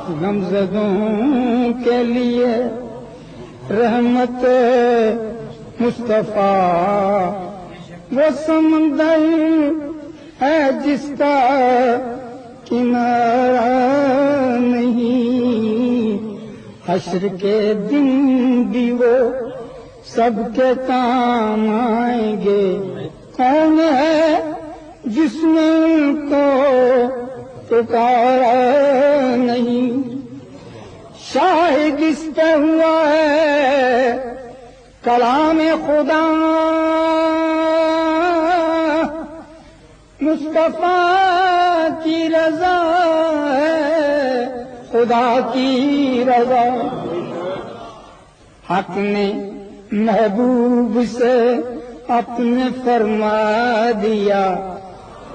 غمزدوں کے لیے رحمت مصطفیٰ وہ سمندر ہے جس کا کنارہ نہیں، حشر کے دن بھی وہ سب کے کام آئیں گے۔ کون ہے جس نے ان کو پکارا نہیں؟ شاہد اس پہ ہوا ہے کلام خدا، مصطفیٰ کی رضا ہے خدا کی رضا۔ حق نے محبوب سے اپنے فرما دیا،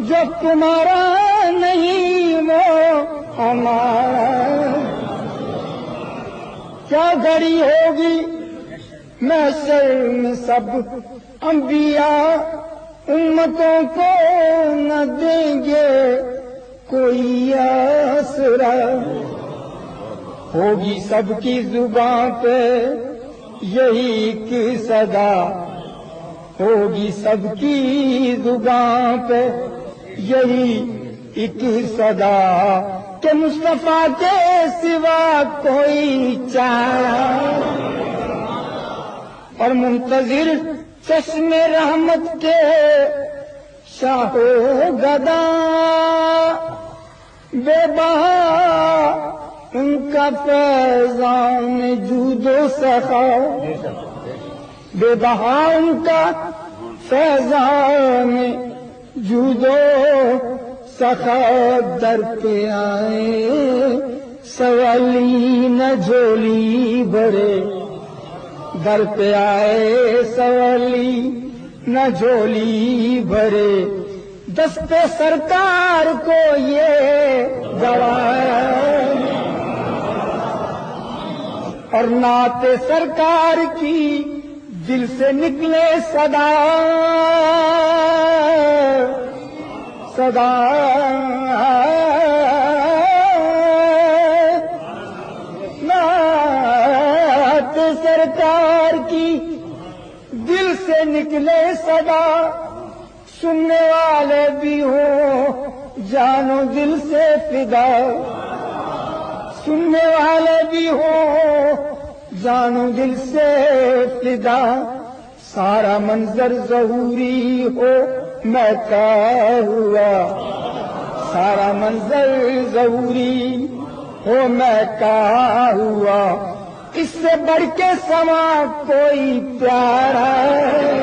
جو تمہارا نہیں وہ ہمارا۔ کیا گھڑی ہوگی محشر میں سب انبیاء امتوں کو نہ دیں گے کوئی آسرا۔ ہوگی سب کی زبان پہ یہی ایک صدا، ہوگی سب کی زبان پہ یہی ایک صدا کہ مصطفیٰ کے سوا کوئی چارہ۔ اور منتظر چشم رحمت کے شاہ و گدا، بے بہا ان کا فیضان جود و سخا، بے بہا ان کا فیضان جود و سخا۔ در پہ آئے سوالی نہ جھولی بھرے، در پہ آئے سوالی نہ جھولی بھرے، دست سرکار کو یہ گوایا۔ اور نعت سرکار کی دل سے نکلے صدا، صدا نعت سرکار کی دل سے نکلے صدا، سننے والے بھی ہوں جانو دل سے فدا، سننے والے بھی ہوں جانو دل سے فدا۔ سارا منظر ظہوری ہو میں کا ہوا، سارا منظر ظہوری ہو میں کا ہوا، اس سے بڑھ کے سما کوئی پیارا ہے۔